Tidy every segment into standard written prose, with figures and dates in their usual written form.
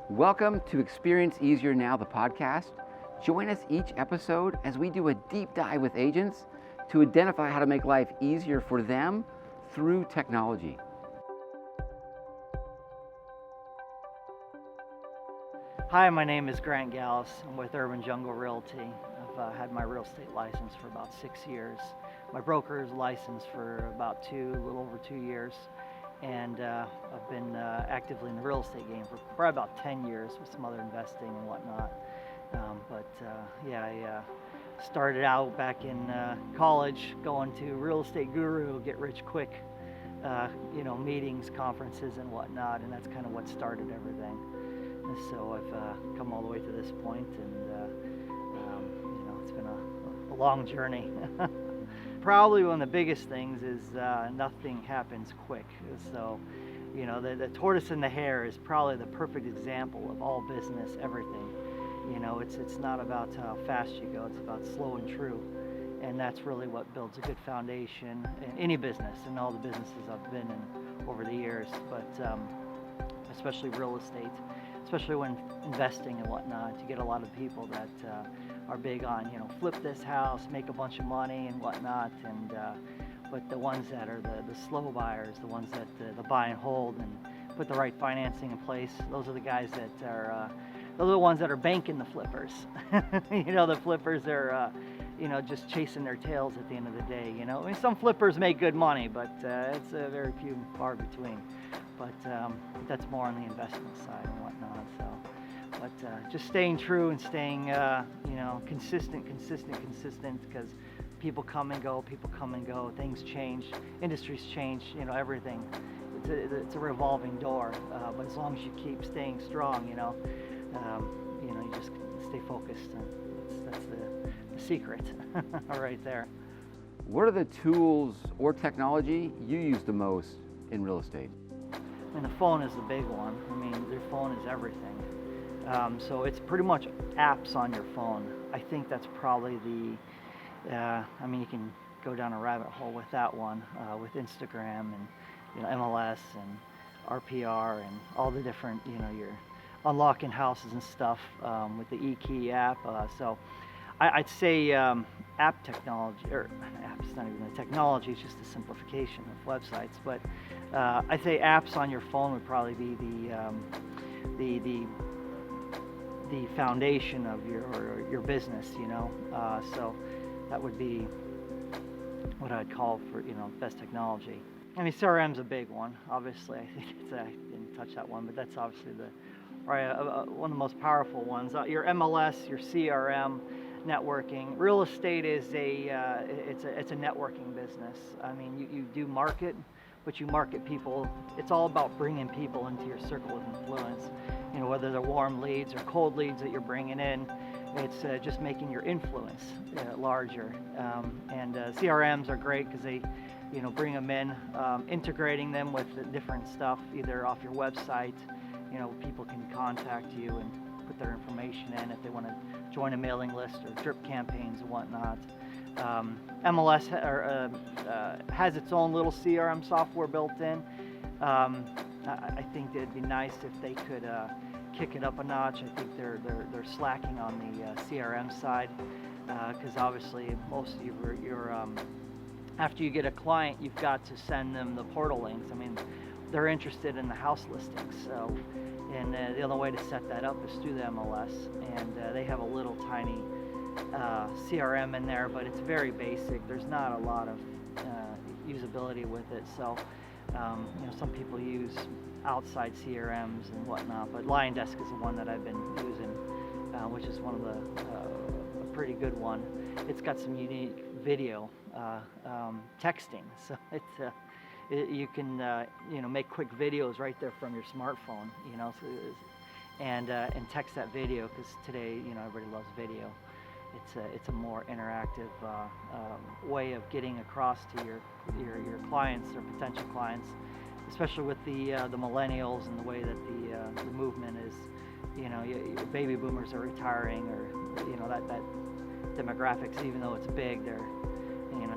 Welcome to Experience Easier Now, the podcast. Join us each episode as we do a deep dive with agents to identify how to make life easier for them through technology. Hi, my name is Grant Galas. I'm with Urban Jungle Realty. I've had my real estate license for about 6 years. My broker's license for about a little over 2 years. And I've been actively in the real estate game for probably about 10 years with some other investing and whatnot. I started out back in college going to Real Estate Guru, Get Rich Quick, meetings, conferences and whatnot, and that's kind of what started everything. And so I've come all the way to this point, and it's been a long journey. Probably one of the biggest things is nothing happens quick. So, the tortoise and the hare is probably the perfect example of all business, everything. It's not about how fast you go, it's about slow and true. And that's really what builds a good foundation in any business, and all the businesses I've been in over the years, but especially real estate, especially when investing and whatnot. You get a lot of people that are big on, flip this house, make a bunch of money and whatnot, and but the ones that are the slow buyers, the ones that the buy and hold and put the right financing in place, those are the guys that are those are the ones that are banking the flippers. The flippers are just chasing their tails at the end of the day. I mean, some flippers make good money, but it's very few and far between. But that's more on the investment side and whatnot. So, but just staying true and staying, consistent, because people come and go, things change, industries change, everything. It's a revolving door. But as long as you keep staying strong, you just stay focused. And that's the secret right there. What are the tools or technology you use the most in real estate? I mean, the phone is the big one. I mean, your phone is everything. So it's pretty much apps on your phone. I think that's probably you can go down a rabbit hole with that one, with Instagram and, MLS and RPR and all the different, you're unlocking houses and stuff with the eKey app. So I'd say app technology, or it's not even the technology, it's just the simplification of websites. But I'd say apps on your phone would probably be the foundation of your business. So that would be what I'd call for best technology. I mean, CRM's a big one. Obviously, I think I didn't touch that one, but that's obviously one of the most powerful ones. Your MLS, your CRM. Networking. Real estate is it's a networking business. I mean, you do market, but you market people. It's all about bringing people into your circle of influence. Whether they're warm leads or cold leads that you're bringing in, it's just making your influence larger. And CRMs are great because they, bring them in, integrating them with the different stuff, either off your website. People can contact you and put their information in if they want to join a mailing list or drip campaigns and whatnot. MLS has its own little CRM software built in. I think it'd be nice if they could kick it up a notch. I think they're slacking on the CRM side, because obviously most of your after you get a client, you've got to send them the portal links. I mean, they're interested in the house listings, so. And the only way to set that up is through the MLS, and they have a little tiny CRM in there, but it's very basic. There's not a lot of usability with it, so some people use outside CRMs and whatnot, but LionDesk is the one that I've been using, which is one of a pretty good one. It's got some unique video texting, so you can make quick videos right there from your smartphone, and text that video, because today everybody loves video. It's a more interactive way of getting across to your clients or potential clients, especially with the millennials and the way that the movement is. Your baby boomers are retiring, or that demographics, even though it's big, they're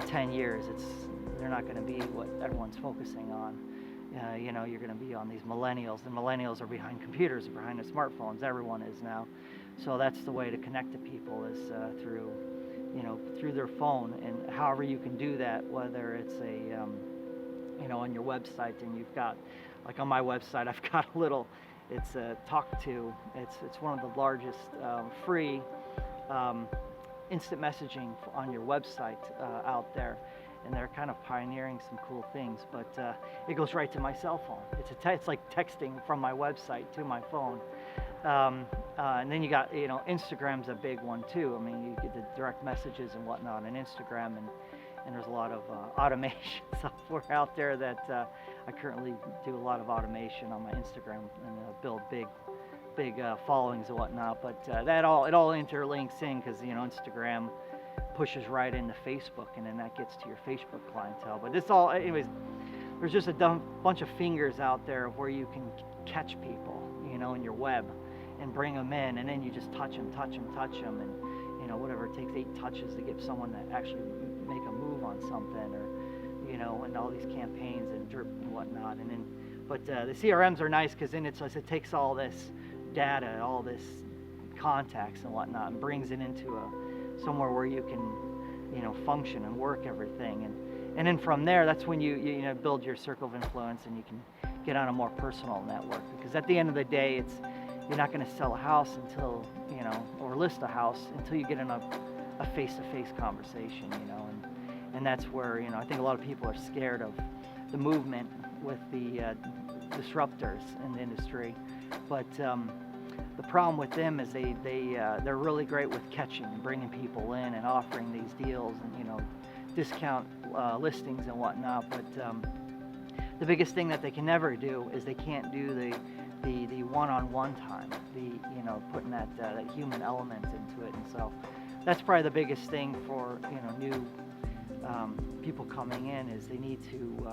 10 years, they're not going to be what everyone's focusing on. you're going to be on these millennials. The millennials are behind computers, behind the smartphones. Everyone is now. So that's the way to connect to people is through their phone. And however you can do that, whether it's on your website, and you've got, like on my website, I've got a little, it's a talk to. It's one of the largest free instant messaging on your website out there. And they're kind of pioneering some cool things, but it goes right to my cell phone. It's like texting from my website to my phone. And then you got, Instagram's a big one too. I mean, you get the direct messages and whatnot on Instagram, and there's a lot of automation software out there that I currently do a lot of automation on my Instagram and build big followings and whatnot. But it all interlinks in because Instagram pushes right into Facebook, and then that gets to your Facebook clientele. But it's all, anyways, there's just a bunch of fingers out there where you can catch people, in your web and bring them in, and then you just touch them, and whatever it takes, 8 touches to get someone to actually make a move on something, or and all these campaigns and drip and whatnot. And then, but the CRMs are nice because then it takes all this data, all this contacts and whatnot, and brings it into somewhere where you can, function and work everything. And then from there, that's when you build your circle of influence, and you can get on a more personal network. Because at the end of the day, you're not going to sell a house until, or list a house until you get in a face-to-face conversation, and that's where, I think a lot of people are scared of the movement with the disruptors in the industry. But the problem with them is they're really great with catching and bringing people in and offering these deals and discount listings and whatnot. But the biggest thing that they can never do is they can't do the one-on-one time, putting that human element into it. And so that's probably the biggest thing for new people coming in is they need to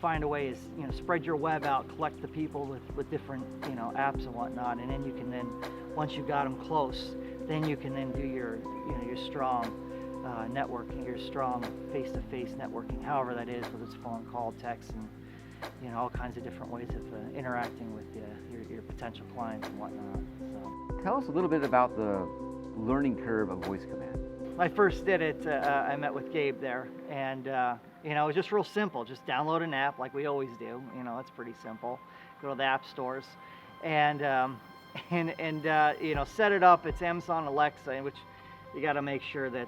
find a way is, spread your web out, collect the people with different, apps and whatnot, and then you can once you've got them close, then you can then do your strong networking, your strong face-to-face networking, however that is, whether it's phone call, text, and, all kinds of different ways of interacting with your potential clients and whatnot. So. Tell us a little bit about the learning curve of voice command. When I first did it, I met with Gabe there, and it was just real simple. Just download an app like we always do. It's pretty simple. Go to the app stores, and set it up. It's Amazon Alexa, which you got to make sure that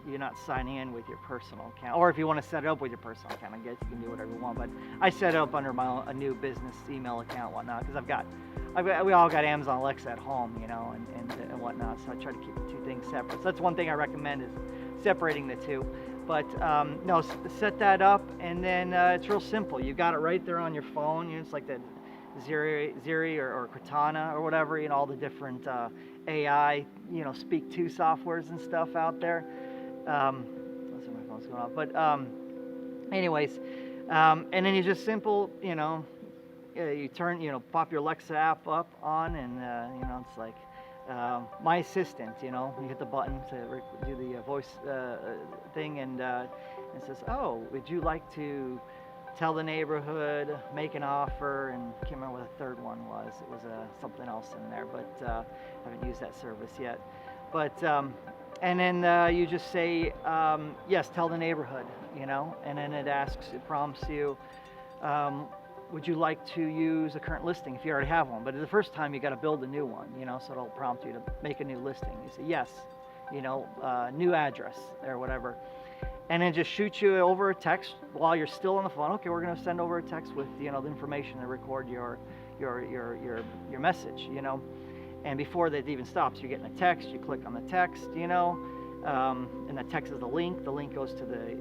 you're not signing in with your personal account. Or if you want to set it up with your personal account, I guess you can do whatever you want. But I set it up under a new business email account and whatnot, because we all got Amazon Alexa at home, and whatnot. So I try to keep the two things separate. So that's one thing I recommend is separating the two. But no, set that up, and then it's real simple. You got it right there on your phone. It's like the Siri or Cortana or whatever. All the different AI, speak to softwares and stuff out there. Let's see, my phone's going off. But anyways, and then you just simple, you turn, pop your Alexa app up on, and it's like my assistant. You hit the button to do the voice thing, and it says, "Oh, would you like to tell the neighborhood, make an offer?" And I can't remember what the third one was. It was something else in there, but I haven't used that service yet. But and then you just say yes, tell the neighborhood, and then it prompts you. Would you like to use a current listing if you already have one? But the first time you got to build a new one, so it'll prompt you to make a new listing. You say yes, new address or whatever, and then just shoot you over a text while you're still on the phone. Okay, we're going to send over a text with the information to record your message, and before that even stops, you're getting a text. You click on the text, and the text is the link. The link goes to the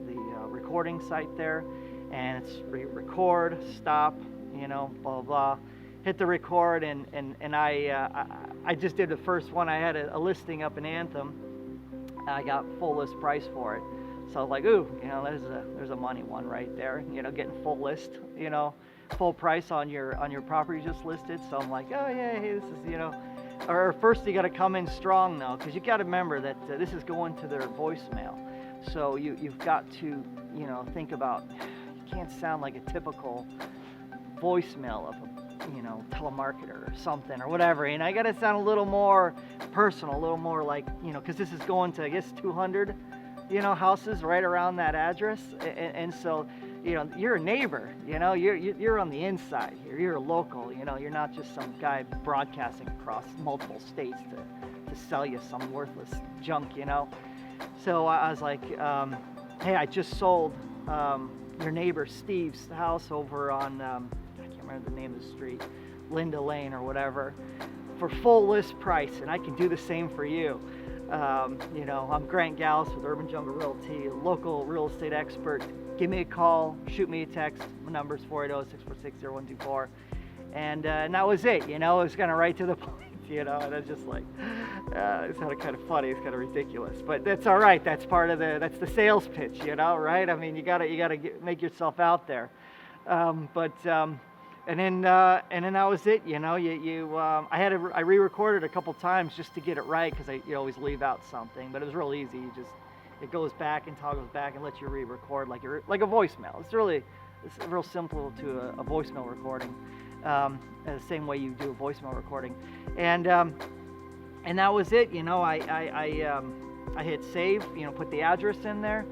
recording site there. And it's record, stop, blah, blah, blah. Hit the record, and I just did the first one. I had a listing up in Anthem. I got full list price for it. So I was like, ooh, there's a money one right there. Getting full list, full price on your property just listed. So I'm like, oh yeah, hey, this is, Or first you got to come in strong though, because you got to remember that this is going to their voicemail. So you've got to, think about. Can't sound like a typical, voicemail of a telemarketer or something or whatever, and I got to sound a little more personal, a little more like, because this is going to, I guess, 200 houses right around that address, and so you're a neighbor, you're on the inside here, you're a local, you're not just some guy broadcasting across multiple states to sell you some worthless junk. So I was like, hey, I just sold your neighbor Steve's house over on I can't remember the name of the street, Linda Lane or whatever, for full list price, and I can do the same for you. I'm Grant Galas with Urban Jungle Realty, a local real estate expert. Give me a call, shoot me a text. My number's 480-646-0124. And that was it, it was kind of right to the point, and I was just like, it's kind of funny, it's kind of ridiculous, but that's all right. That's part of that's the sales pitch, right? I mean, you gotta make yourself out there. And then that was it, I re-recorded a couple times just to get it right, because you always leave out something, but it was real easy. It goes back and toggles back and lets you re-record like a voicemail. It's real simple to a voicemail recording, the same way you do a voicemail recording, and that was it. I hit save, put the address in there.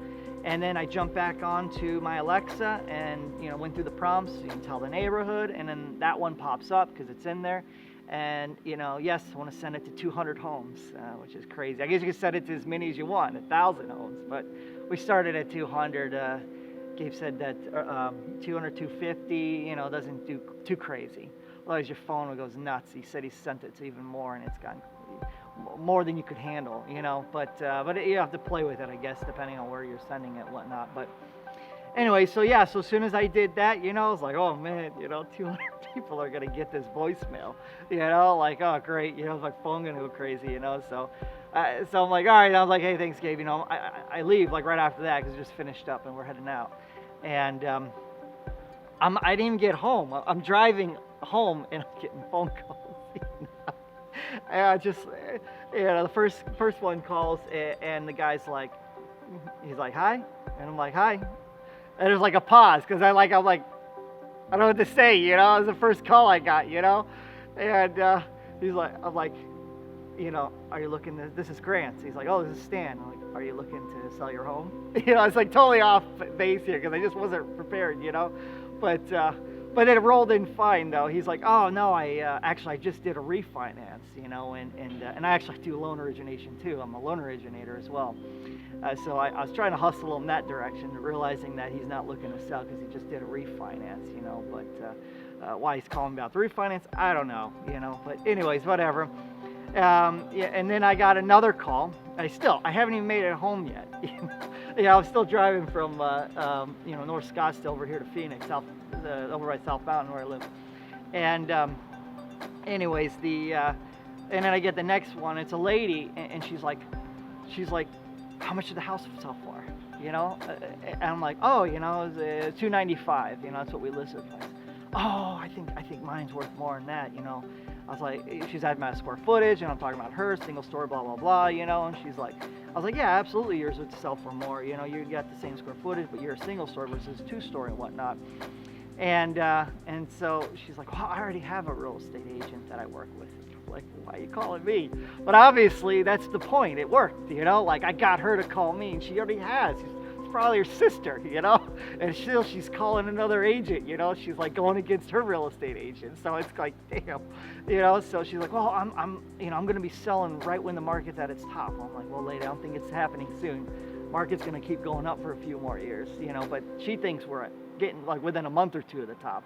And then I jumped back onto my Alexa and, went through the prompts. You can tell the neighborhood, and then that one pops up because it's in there. And, yes, I want to send it to 200 homes, which is crazy. I guess you can send it to as many as you want, 1,000 homes. But we started at 200. Gabe said that 200, 250, doesn't do too crazy. Otherwise, your phone goes nuts. He said he sent it to even more, and it's gone more than you could handle, but you have to play with it, I guess, depending on where you're sending it and whatnot. But anyway, so as soon as I did that, I was like, oh man, 200 people are gonna get this voicemail, like, oh great, my phone gonna go crazy, so I'm like, all right. I was like, hey, thanks, Gabe. I leave like right after that because it just finished up and we're heading out, and I didn't even get home. I'm driving home and I'm getting phone calls. And I just, the first one calls, and the guy's like, he's like, hi, and I'm like, hi, and there's like a pause because I'm like, I don't know what to say, it was the first call I got, and he's like, I'm like, are you looking to, this is Grant. He's like, oh, this is Stan. I'm like, are you looking to sell your home? It's like totally off base here because I just wasn't prepared, but it rolled in fine though. He's like, oh no, I just did a refinance, and I actually do loan origination too. I'm a loan originator as well. So I was trying to hustle him that direction, realizing that he's not looking to sell because he just did a refinance, but why he's calling about the refinance, I don't know, but anyways, whatever. And then I got another call. I haven't even made it home yet. I'm still driving from North Scottsdale over here to Phoenix, over by South Mountain where I live. And anyways, and then I get the next one. It's a lady, and she's like, how much did the house sell for? And I'm like, oh, it was $295. That's what we listed for. Oh, I think mine's worth more than that. I was like, she's asking about square footage, and I'm talking about her, single story, blah, blah, blah, and she's like, I was like, yeah, absolutely, yours would sell for more, you got the same square footage, but you're a single story versus two story and whatnot. And so she's like, well, I already have a real estate agent that I work with. I'm like, why are you calling me? But obviously, that's the point. It worked, like I got her to call me, and she already has. It's probably her sister, and still she's calling another agent, she's like going against her real estate agent. So it's like, damn, so she's like, well, I'm going to be selling right when the market's at its top. I'm like, well, lady, I don't think it's happening soon. Market's going to keep going up for a few more years, but she thinks we're getting like within a month or two of the top,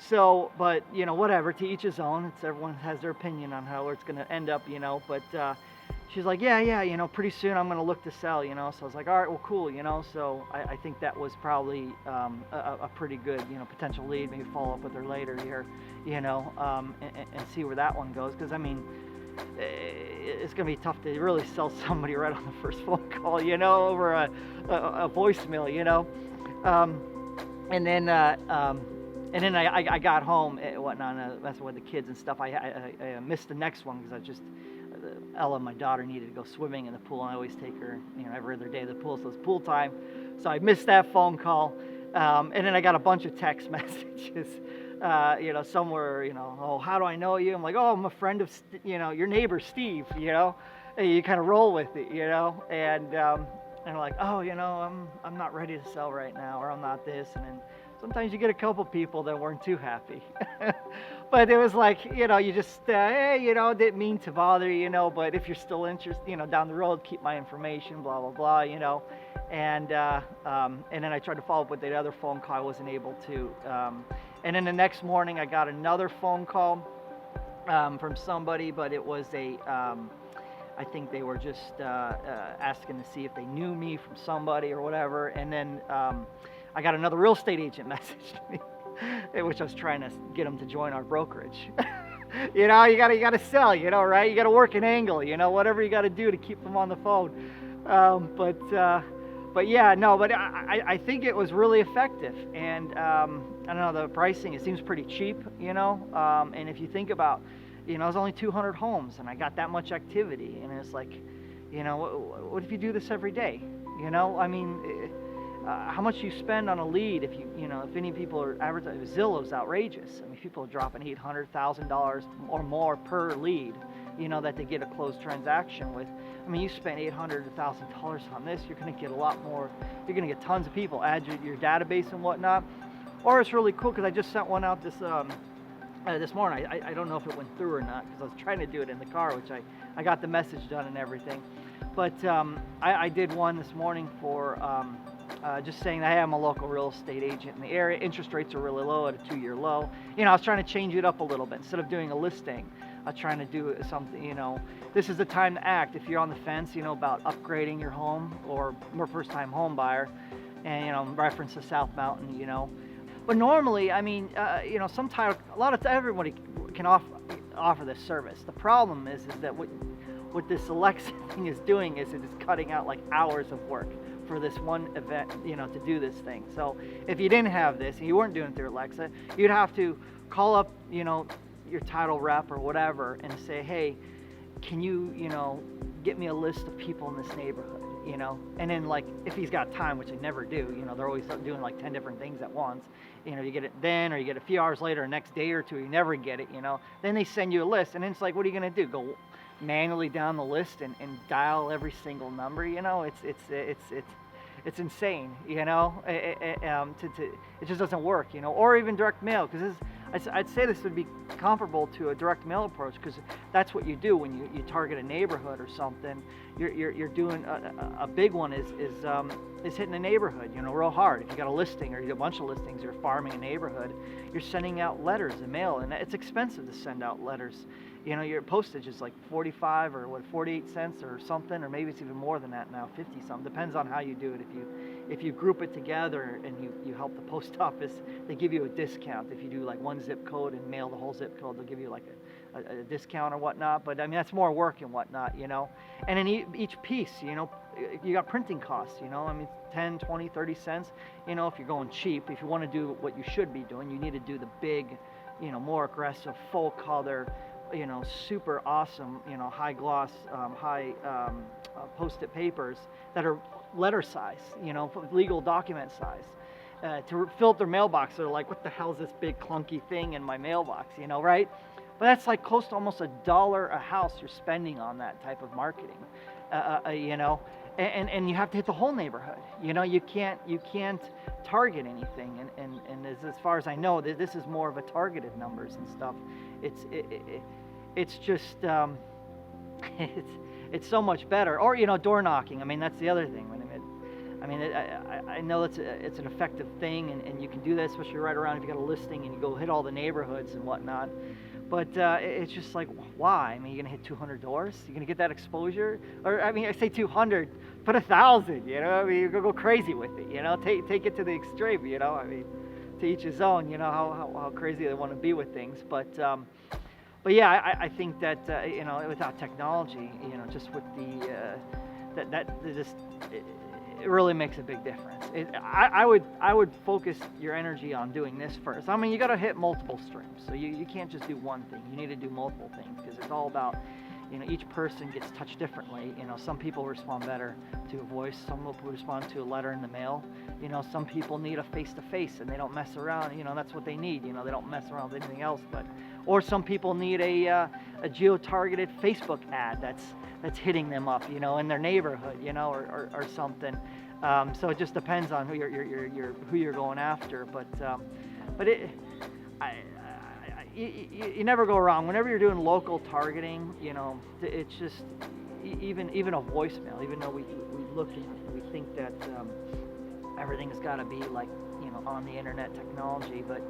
So, but, whatever, to each his own. Everyone has their opinion on how it's going to end up, but she's like, yeah, pretty soon I'm going to look to sell, So I was like, all right, well, cool, So I think that was probably a pretty good, potential lead. Maybe follow up with her later here, and see where that one goes. Because, I mean, it's going to be tough to really sell somebody right on the first phone call, over a voicemail, And then I got home and whatnot, messing with the kids and stuff. I missed the next one because Ella, my daughter, needed to go swimming in the pool, and I always take her, every other day to the pool, so it's pool time. So I missed that phone call. And then I got a bunch of text messages, somewhere, oh, how do I know you? I'm like, oh, I'm a friend of, your neighbor, Steve, and you kind of roll with it, and like, oh, I'm not ready to sell right now, or I'm not this. And then sometimes you get a couple people that weren't too happy. But it was like, you just, hey, didn't mean to bother you, but if you're still interested, down the road, keep my information, blah, blah, blah, And then I tried to follow up with that other phone call. I wasn't able to. And then the next morning, I got another phone call from somebody, but it was I think they were just asking to see if they knew me from somebody or whatever. And then I got another real estate agent message me, which I was trying to get them to join our brokerage. You gotta sell, right? You gotta work an angle, whatever you gotta do to keep them on the phone. But yeah, no, but I think it was really effective. And I don't know, the pricing, it seems pretty cheap, and if you think about, it was only 200 homes and I got that much activity, and it's like, what if you do this every day? How much you spend on a lead if if any people are advertising, Zillow's outrageous. People are dropping $800,000 or more per lead, that they get a closed transaction with. You spend $800 to $1,000 on this, you're going to get a lot more. You're going to get tons of people, add your database and whatnot. Or it's really cool because I just sent one out this morning. I don't know if it went through or not because I was trying to do it in the car, which I got the message done and everything. But I did one this morning for just saying that, hey, I'm a local real estate agent in the area. Interest rates are really low at a 2-year low. I was trying to change it up a little bit. Instead of doing a listing, I'm trying to do something, this is the time to act. If you're on the fence, about upgrading your home, or more first-time home buyer, and, reference to South Mountain, But normally, sometimes, everybody can offer this service. The problem is that what this Alexa thing is doing is it is cutting out like hours of work for this one event, to do this thing. So if you didn't have this and you weren't doing it through Alexa, you'd have to call up, your title rep or whatever and say, hey, can you, get me a list of people in this neighborhood, and then like, if he's got time, which I never do, they're always doing like 10 different things at once, you get it then, or you get a few hours later, next day or two, you never get it, then they send you a list, and then it's like, what are you going to do? Go manually down the list and dial every single number, it's insane, it just doesn't work, or even direct mail, because I'd say this would be comparable to a direct mail approach, because that's what you do when you target a neighborhood or something. You're doing a big one is hitting a neighborhood, real hard. If you got a listing or you got a bunch of listings, you're farming a neighborhood, you're sending out letters and mail, and it's expensive to send out letters. Your postage is like 45 or 48 cents or something, or maybe it's even more than that now, 50 something. Depends on how you do it. If you group it together and you help the post office, they give you a discount. If you do like one zip code and mail the whole zip code, they'll give you like a discount or whatnot. But that's more work and whatnot, And in each piece, you got printing costs, 10, 20, 30 cents. If you're going cheap, if you want to do what you should be doing, you need to do the big, more aggressive, full color, super awesome, high gloss, high post-it papers that are letter size, legal document size. To fill up their mailbox, they're like, what the hell is this big clunky thing in my mailbox, right? But that's like close to almost $1 a house you're spending on that type of marketing, and you have to hit the whole neighborhood. You can't target anything, and as far as I know, this is more of a targeted numbers and stuff. It's just it's so much better. Or door knocking. That's the other thing. I know it's an effective thing, and you can do that, especially right around if you got a listing and you go hit all the neighborhoods and whatnot. But it's just like, why? You're gonna hit 200 doors? You're gonna get that exposure? Or I say 200, put 1,000. You're gonna go crazy with it. Take it to the extreme. To each his own. How crazy they want to be with things. But yeah, I think that without technology, just with it really makes a big difference. I would focus your energy on doing this first. You got to hit multiple streams, so you can't just do one thing. You need to do multiple things, because it's all about, each person gets touched differently. Some people respond better to a voice, some people respond to a letter in the mail. Some people need a face-to-face and they don't mess around. That's what they need. They don't mess around with anything else. Or some people need a geo-targeted Facebook ad that's hitting them up, in their neighborhood, or something. So it just depends on who you're going after. But you never go wrong whenever you're doing local targeting. It's just even a voicemail. Even though we look and we think that everything's got to be like on the internet technology, but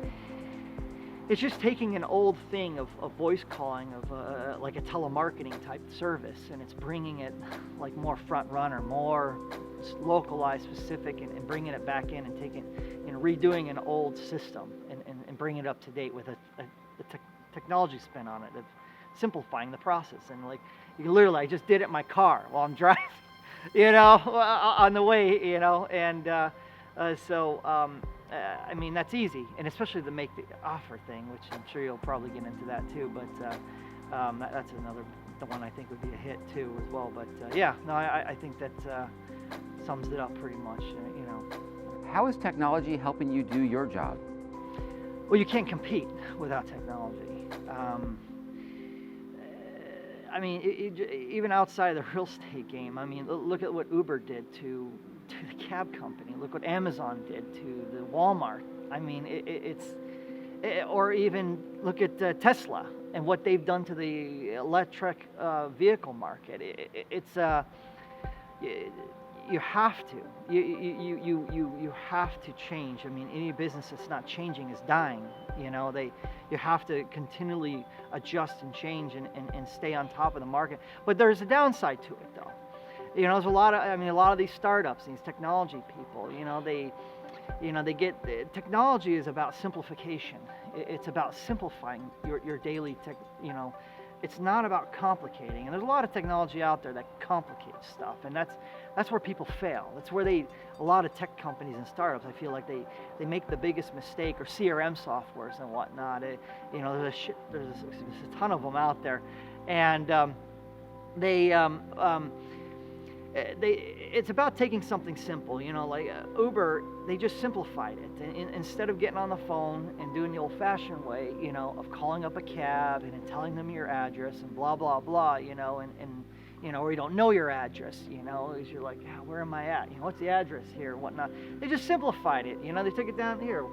it's just taking an old thing of voice calling, of like a telemarketing type service, and it's bringing it like more front runner, more localized, specific, and bringing it back in and taking, redoing an old system and bringing it up to date with a technology spin on it, of simplifying the process. And like, you literally, I just did it in my car while I'm driving, on the way, and I mean, that's easy, and especially to make the offer thing, which I'm sure you'll probably get into that too, but that's the one I think would be a hit too as well. But I think that sums it up pretty much, How is technology helping you do your job? Well, you can't compete without technology. I mean, even outside of the real estate game, I mean, look at what Uber did to the cab company. Look what Amazon did to the Walmart. I mean, or even look at Tesla and what they've done to the electric vehicle market. You have to. You have to change. I mean, any business that's not changing is dying. You have to continually adjust and change and stay on top of the market. But there's a downside to it, though. There's a lot of these startups, these technology people. Technology is about simplification. It's about simplifying your daily tech. It's not about complicating. And there's a lot of technology out there that complicates stuff, and that's where people fail. That's where a lot of tech companies and startups, I feel like they make the biggest mistake, or CRM softwares and whatnot. There's a ton of them out there, and it's about taking something simple, like Uber. They just simplified it, and instead of getting on the phone and doing the old-fashioned way, of calling up a cab and telling them your address and blah blah blah, or you don't know your address, because you're like, where am I at? What's the address here and whatnot. They just simplified it. They took it down here.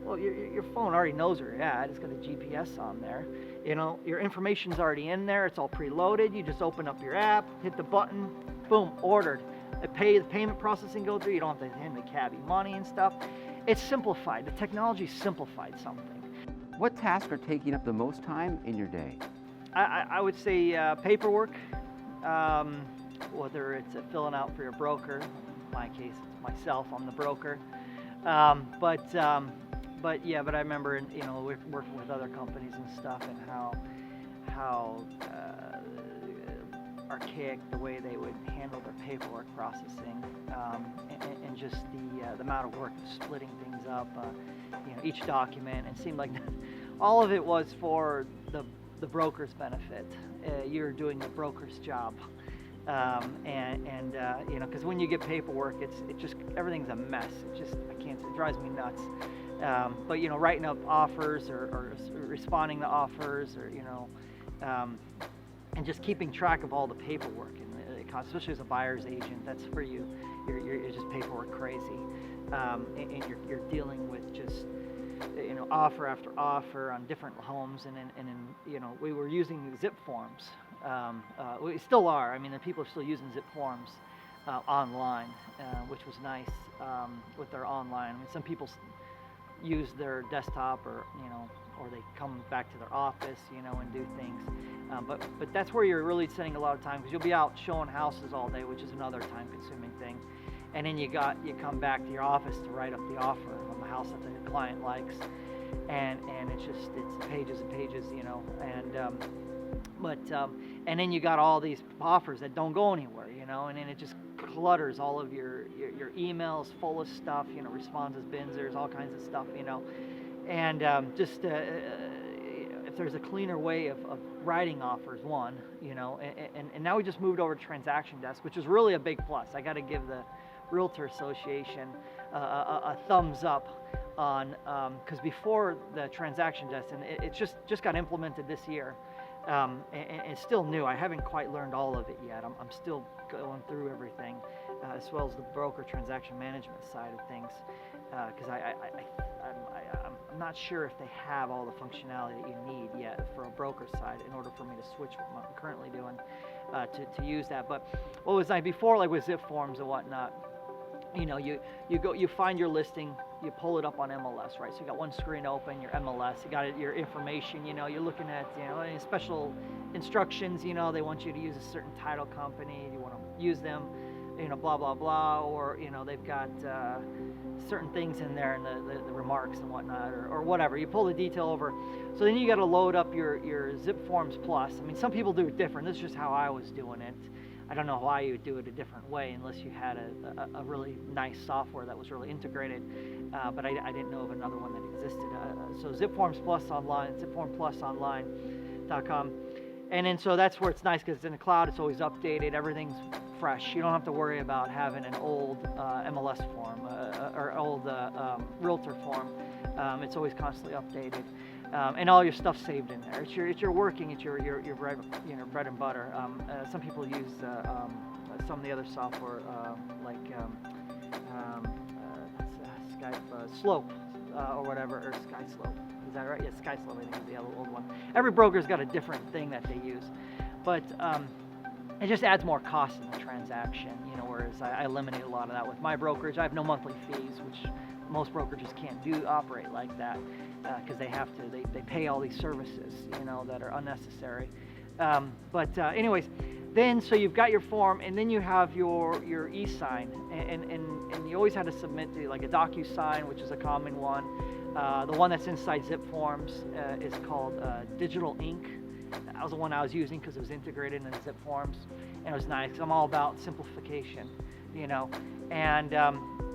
Well, your phone already knows where you're at. It's got a GPS on there. Your information's already in there. It's all preloaded. You just open up your app, hit the button, boom, ordered. The payment processing goes through. You don't have to hand the cabbie money and stuff. It's simplified. The technology simplified something. What tasks are taking up the most time in your day? I would say paperwork, whether it's filling out for your broker. In my case, it's myself. I'm the broker. But I remember, working with other companies and stuff, and how archaic the way they would handle their paperwork processing, and just the amount of work of splitting things up, each document. And it seemed like all of it was for the broker's benefit. You're doing the broker's job. Because when you get paperwork, it just everything's a mess. It drives me nuts. But writing up offers or responding to offers, or and just keeping track of all the paperwork, and especially as a buyer's agent, that's where you're just paperwork crazy, and you're dealing with just offer after offer on different homes, and then we were using zip forms. We still are. I mean, the people are still using zip forms online, which was nice with their online. I mean, some people use their desktop, or they come back to their office, and do things. But that's where you're really spending a lot of time, because you'll be out showing houses all day, which is another time-consuming thing. And then you come back to your office to write up the offer on the house that the client likes, and it's pages and pages, and then you got all these offers that don't go anywhere, and then it just clutters all of your emails full of stuff, responses bins, there's all kinds of stuff, and if there's a cleaner way of writing offers, one, and now we just moved over to transaction desk, which is really a big plus. I got to give the Realtor Association a thumbs up on, because before the transaction desk, and it just got implemented this year, and it's still new. I haven't quite learned all of it yet. I'm still going through everything, as well as the broker transaction management side of things, because I'm not sure if they have all the functionality that you need yet for a broker side in order for me to switch what I'm currently doing to use that. But what was nice before, like with zip forms and whatnot, you find your listing, you pull it up on MLS, right? So you got one screen open, your MLS, you got your information, you're looking at, any special instructions, they want you to use a certain title company, you want to use them, blah, blah, blah, or, they've got certain things in there in the remarks and whatnot, or whatever. You pull the detail over. So then you got to load up your Zip Forms Plus. I mean, some people do it different. This is just how I was doing it. I don't know why you would do it a different way unless you had a really nice software that was really integrated, but I didn't know of another one that existed. So Zip Forms Plus online, zipformplusonline.com. And then so that's where it's nice because it's in the cloud, it's always updated, everything's fresh. You don't have to worry about having an old MLS form or old realtor form. It's always constantly updated. And all your stuff saved in there. It's your working, it's your bread and butter. Some people use some of the other software like Skype Slope or whatever, or Sky Slope. Is that right? Yeah, Sky Slope, I think is the old one. Every broker's got a different thing that they use, but it just adds more cost in the transaction. Whereas I eliminate a lot of that with my brokerage. I have no monthly fees, which most brokerages can't operate like that because they have to. They pay all these services, that are unnecessary. But anyways, then so you've got your form, and then you have your e-sign, and you always had to submit to like a DocuSign, which is a common one. The one that's inside Zip Forms is called Digital Ink. That was the one I was using because it was integrated into Zip Forms, and it was nice. I'm all about simplification, and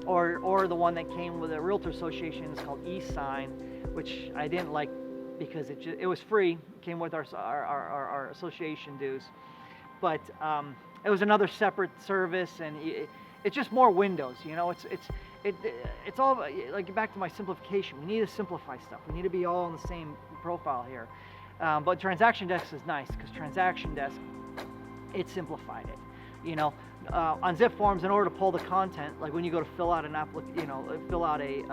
or the one that came with a Realtor Association is called e-sign, which I didn't like because it was free. It came with our association dues, but it was another separate service, and it's just more windows. It's all like back to my simplification. We need to simplify stuff. We need to be all on the same profile here. But Transaction Desk is nice because Transaction Desk, it simplified it. On Zip Forms, in order to pull the content, like when you go to fill out fill out a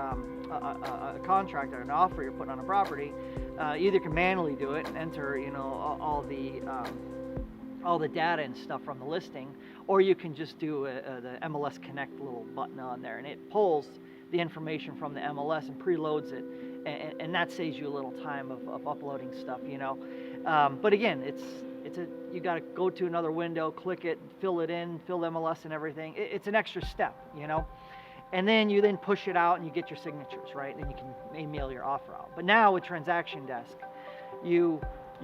contract or an offer you're putting on a property, you either can manually do it and enter, all the data and stuff from the listing, or you can just do the MLS Connect little button on there, and it pulls the information from the MLS and preloads it, and that saves you a little time of uploading stuff, But again, you got to go to another window, click it, fill it in, fill the MLS and everything. It's an extra step, And then you push it out and you get your signatures, right? And you can email your offer out. But now with Transaction Desk, you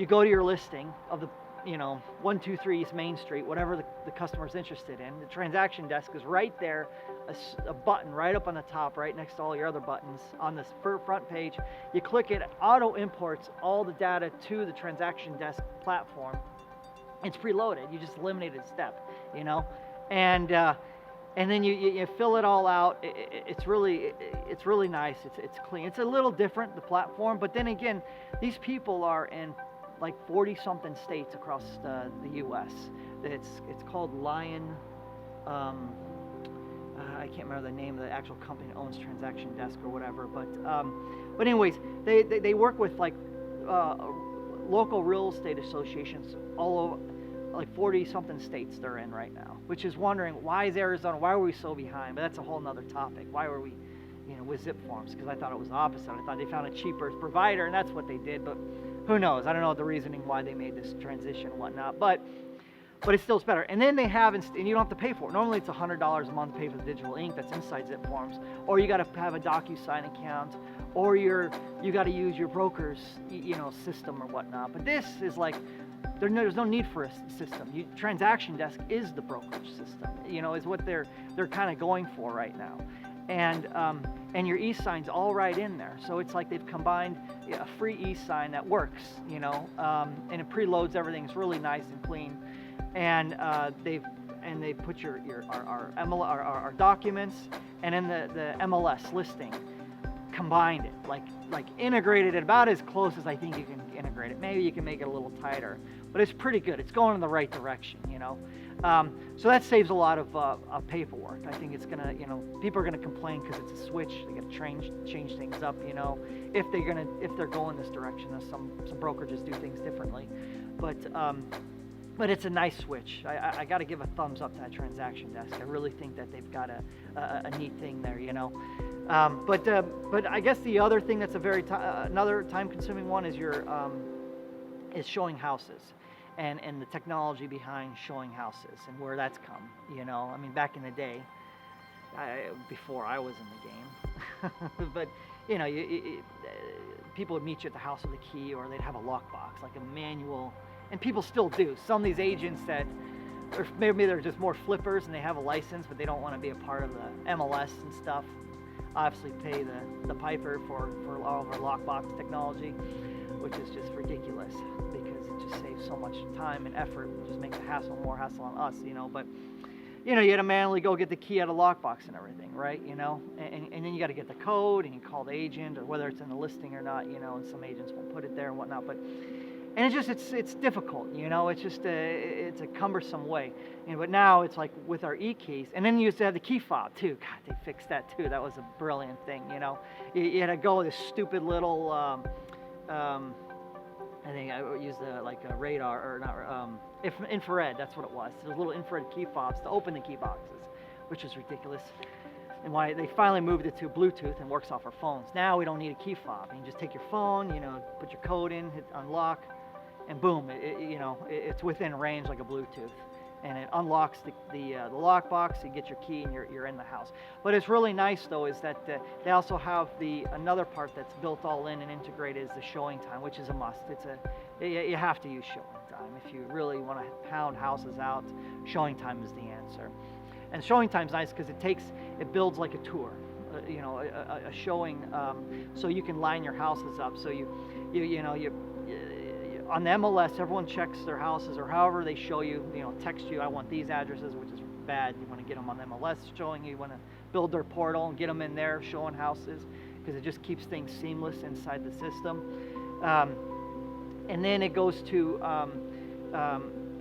go to your listing of the 123 East Main Street, whatever the customer's interested in. The Transaction Desk is right there, a button right up on the top, right next to all your other buttons on this front page. You click it, auto imports all the data to the Transaction Desk platform. It's preloaded. You just eliminated a step, and then you fill it all out. It's really nice. It's clean. It's a little different, the platform, but then again, these people are in like 40-something states across the U.S. It's called Lion. I can't remember the name of the actual company that owns Transaction Desk or whatever. But anyways, they work with like local real estate associations all over, like 40-something states they're in right now. Which is wondering, why is Arizona? Why were we so behind? But that's a whole nother topic. Why were we, with Zip Forms? Because I thought it was the opposite. I thought they found a cheaper provider, and that's what they did. But who knows? I don't know the reasoning why they made this transition and whatnot, but it's still better. And then they have, and you don't have to pay for it. Normally it's $100 a month to pay for the digital ink that's inside Zip Forms, or you got to have a DocuSign account, or you got to use your broker's system or whatnot. But this is like, there's no need for a system. Transaction Desk is the brokerage system. Is what they're kind of going for right now. and your e-sign's all right in there. So it's like they've combined a free e-sign that works, and it preloads everything. It's really nice and clean, and they put our documents and then the MLS listing, combined it, like integrated it about as close as I think you can integrate it. Maybe you can make it a little tighter, but it's pretty good. It's going in the right direction, So that saves a lot of paperwork. I think it's gonna, people are gonna complain because it's a switch. They got to change things up, if they're going this direction. Some brokerages do things differently, but it's a nice switch. I got to give a thumbs up to that transaction desk. I really think that they've got a neat thing there, But I guess the other thing that's another time-consuming one is is showing houses, and the technology behind showing houses and where that's come. I mean, back in the day, before I was in the game, but people would meet you at the house with a key, or they'd have a lockbox, like a manual. And people still do. Some of these agents that, or maybe they're just more flippers and they have a license, but they don't want to be a part of the MLS and stuff. Obviously pay the piper for all of our lockbox technology, which is just ridiculous because it just saves so much time and effort. It just makes more hassle on us, But, you had to manually go get the key out of lockbox and everything, right? And then you got to get the code and you call the agent, or whether it's in the listing or not, and some agents won't put it there and whatnot. And it's difficult, it's just it's a cumbersome way. But now it's like with our e-keys, and then you used to have the key fob too. God, they fixed that too. That was a brilliant thing, You had to go with this stupid little, I think I used a radar, or not, infrared, that's what it was. Those little infrared key fobs to open the key boxes, which is ridiculous. And why they finally moved it to Bluetooth and works off our phones. Now we don't need a key fob. You can just take your phone, put your code in, hit unlock, and boom, it's within range like a Bluetooth, and it unlocks the lockbox. You get your key and you're in the house. But it's really nice though is that they also have another part that's built all in and integrated is the showing time, which is a must. You have to use showing time if you really want to pound houses out. Showing time is the answer. And showing time's nice because it builds like a tour, a showing, so you can line your houses up. So you on the MLS, everyone checks their houses, or however they show you, text you, I want these addresses, which is bad. You want to get them on the MLS showing you. You want to build their portal and get them in there showing houses, because it just keeps things seamless inside the system. And then it goes to,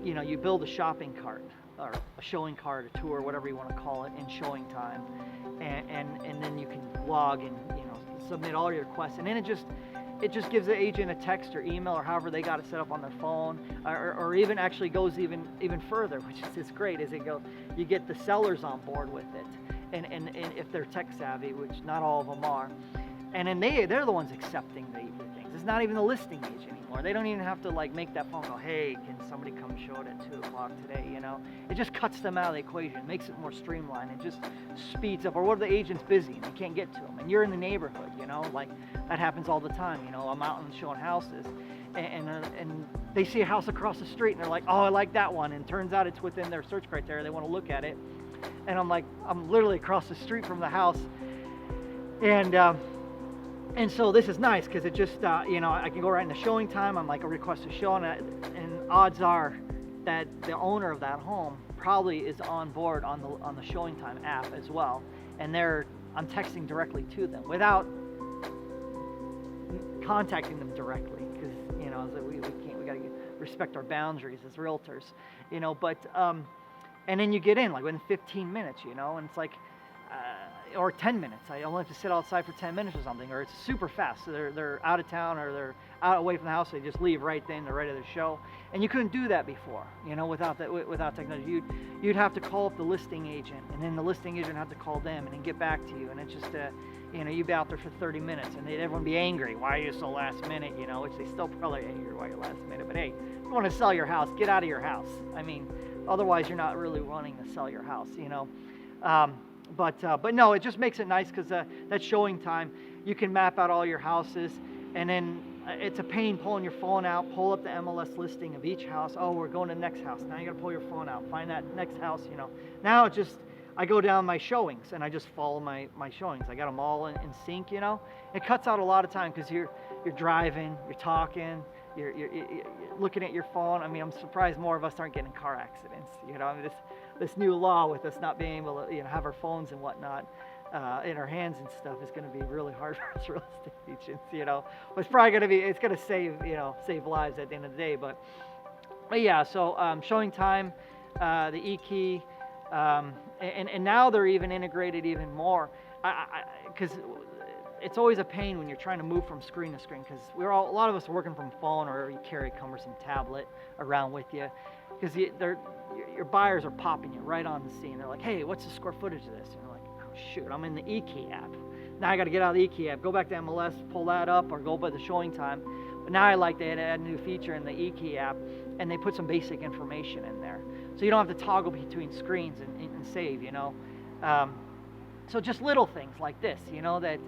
you build a shopping cart, or a showing cart, a tour, whatever you want to call it, in showing time, and then you can log and submit all your requests, and then it just gives the agent a text or email, or however they got it set up on their phone, or even actually goes even further, which is great. Is you get the sellers on board with it, and if they're tech savvy, which not all of them are, and then they're the ones accepting the things. It's not even the listing agent anymore. They don't even have to make that phone call. Hey, can somebody come show it at 2:00 today? It just cuts them out of the equation, makes it more streamlined. It just speeds up. Or what if the agent's busy and you can't get to them, and you're in the neighborhood? That happens all the time. I'm out and showing houses, and they see a house across the street and they're like, oh, I like that one, and turns out it's within their search criteria. They want to look at it, and I'm literally across the street from the house, and so this is nice because it just, I can go right into showing time. I'm like a request to show, and odds are that the owner of that home probably is on board on the showing time app as well, and I'm texting directly to them without contacting them directly, because we got to respect our boundaries as realtors, But and then you get in within 15 minutes, and it's or 10 minutes. I only have to sit outside for 10 minutes or something, or it's super fast. So they're out of town, or they're out away from the house. They just leave right then. They're ready to show. And you couldn't do that before, without technology. You'd have to call up the listing agent, and then the listing agent had to call them and then get back to you. And it's just you'd be out there for 30 minutes, and everyone be angry. Why are you so last minute? Which they still probably angry why you're last minute. But hey, if you want to sell your house, get out of your house. I mean, otherwise you're not really wanting to sell your house, But no, it just makes it nice because that showing time, you can map out all your houses, and then it's a pain pulling your phone out, pull up the MLS listing of each house. Oh, we're going to the next house. Now you got to pull your phone out, find that next house. Now it just I go down my showings and I just follow my showings. I got them all in sync, you know. It cuts out a lot of time because you're driving, you're talking, you're looking at your phone. I mean, I'm surprised more of us aren't getting in car accidents. You know, I mean, this new law with us not being able to, you know, have our phones and whatnot in our hands and stuff is going to be really hard for us real estate agents. You know, but it's probably going to be, it's going to save lives at the end of the day. But yeah, so showing time, the E-key, and now they're even integrated even more. Because it's always a pain when you're trying to move from screen to screen, because a lot of us are working from phone, or you carry a cumbersome tablet around with you, because your buyers are popping you right on the scene. They're like, hey, what's the square footage of this? And you're like, oh shoot, I'm in the E-key app. Now I got to get out of the E-key app, go back to MLS, pull that up, or go by the showing time. But now I like to add a new feature in the E-key app, and they put some basic information in there, so you don't have to toggle between screens and save, you know. So just little things like this, you know, that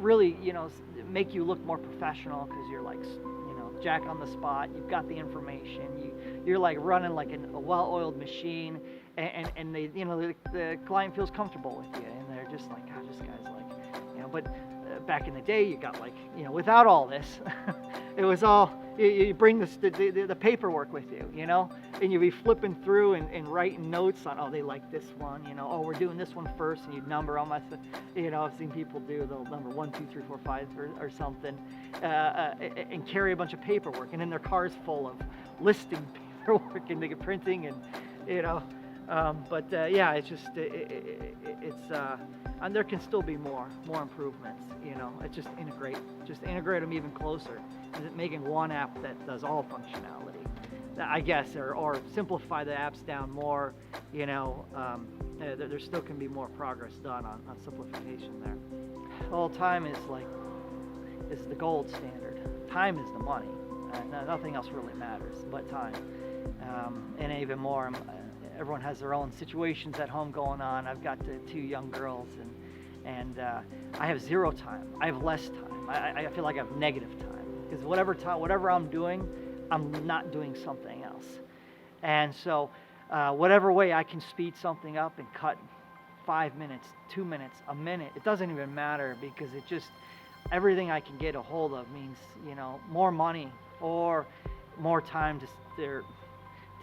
really, you know, make you look more professional, because you're like, you know, Jack on the spot. You've got the information. You're like running like a well-oiled machine, and they, you know, the client feels comfortable with you, and they're just like, God, this guy's like, you know. But back in the day, you got like, you know, without all this, it was all, you bring the paperwork with you, you know, and you'd be flipping through and writing notes on, oh, they like this one, you know, oh, we're doing this one first, and you'd number all my stuff. You know, I've seen people they'll number 1, 2, 3, 4, 5 or something, and carry a bunch of paperwork, and then their car's full of listing paperwork and printing, and, you know, yeah, it's just, and there can still be more improvements, you know. It's just integrate them even closer. Is it making one app that does all functionality, I guess, or simplify the apps down more, you know. There still can be more progress done on simplification there. Well, time is the gold standard. Time is the money. Nothing else really matters but time. And even more, everyone has their own situations at home going on. I've got 2 young girls, and I have 0 time. I have less time. I feel like I have negative time, because whatever I'm doing, I'm not doing something else. And so whatever way I can speed something up and cut 5 minutes, 2 minutes, a minute, it doesn't even matter, because it just, everything I can get a hold of means, you know, more money or more time to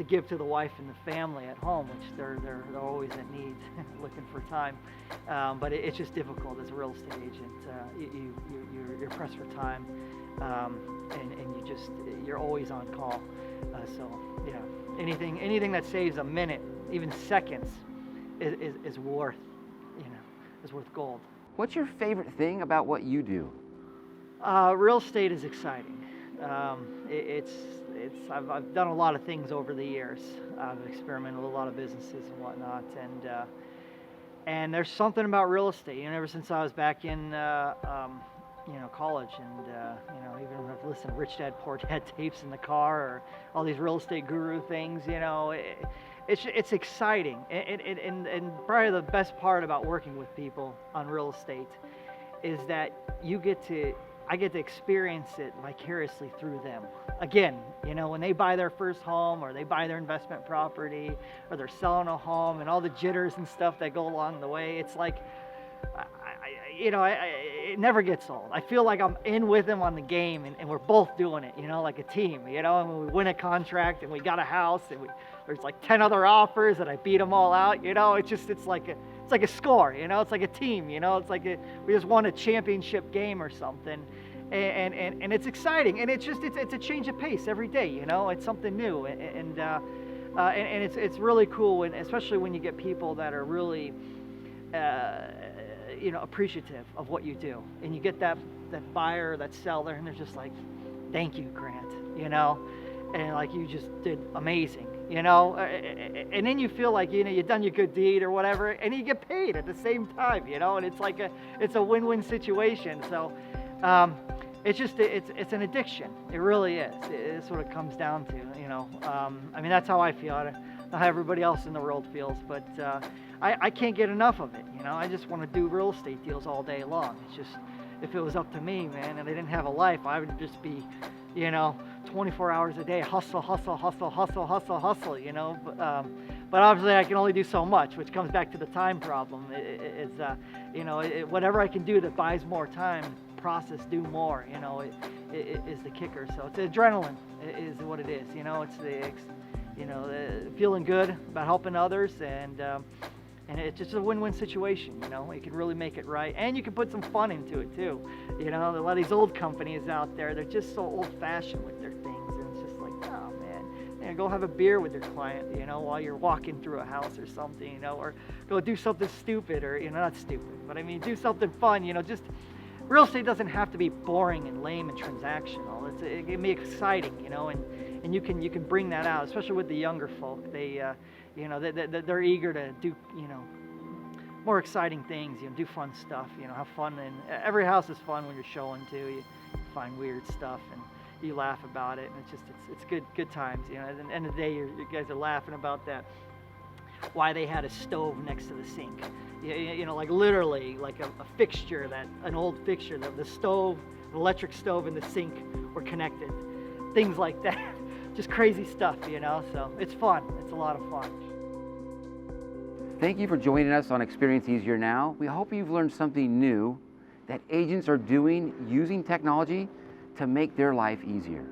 give to the wife and the family at home, which they're always in need, looking for time. But it's just difficult as a real estate agent. You're pressed for time, and you're always on call. So yeah, anything that saves a minute, even seconds, is worth gold. What's your favorite thing about what you do? Real estate is exciting. I've done a lot of things over the years. I've experimented with a lot of businesses and whatnot, and there's something about real estate. And ever since I was back in college, and even I've listened to Rich Dad Poor Dad tapes in the car, or all these real estate guru things. You know, it's exciting, and probably the best part about working with people on real estate is that I get to experience it vicariously through them. Again, you know, when they buy their first home, or they buy their investment property, or they're selling a home, and all the jitters and stuff that go along the way, it's like, it never gets old. I feel like I'm in with them on the game, and we're both doing it, you know, like a team, you know. And when we win a contract and we got a house, and there's like 10 other offers, and I beat them all out, you know, it's like a score, you know. It's like a team, you know. It's like we just won a championship game or something, and it's exciting, and it's a change of pace every day, you know. It's something new, and it's really cool, and especially when you get people that are really appreciative of what you do, and you get that buyer, that seller, and they're just like, thank you, Grant, you know, and like, you just did amazing, you know, and then you feel like, you know, you've done your good deed or whatever, and you get paid at the same time, you know, and it's a win-win situation. So it's an addiction. It really is. It's what it comes down to, you know. I mean, that's how I feel. I don't know how everybody else in the world feels, but I can't get enough of it, you know. I just want to do real estate deals all day long. It's just, if it was up to me, man, and I didn't have a life, I would just be, you know, 24 hours a day, hustle, you know. but obviously I can only do so much, which comes back to the time problem. Whatever I can do that buys more time, process, do more, is the kicker. So it's adrenaline is what it is. It's the feeling good about helping others, and it's just a win-win situation. You can really make it right, and you can put some fun into it too. A lot of these old companies out there, they're just so old-fashioned with their things, and it's just like, oh man, go have a beer with your client, while you're walking through a house or something, or go do something stupid, or not stupid, but I mean do something fun. Just real estate doesn't have to be boring and lame and transactional. It can be exciting, and you can bring that out, especially with the younger folk. They're eager to do, more exciting things, do fun stuff, have fun. And every house is fun when you're showing too. You find weird stuff and you laugh about it, and it's good times. At the end of the day, you guys are laughing about that. Why they had a stove next to the sink, like literally like a fixture, an old fixture, the stove, the electric stove and the sink were connected, things like that. Just crazy stuff, so it's fun. It's a lot of fun. Thank you for joining us on Experience Easier Now. We hope you've learned something new that agents are doing using technology to make their life easier.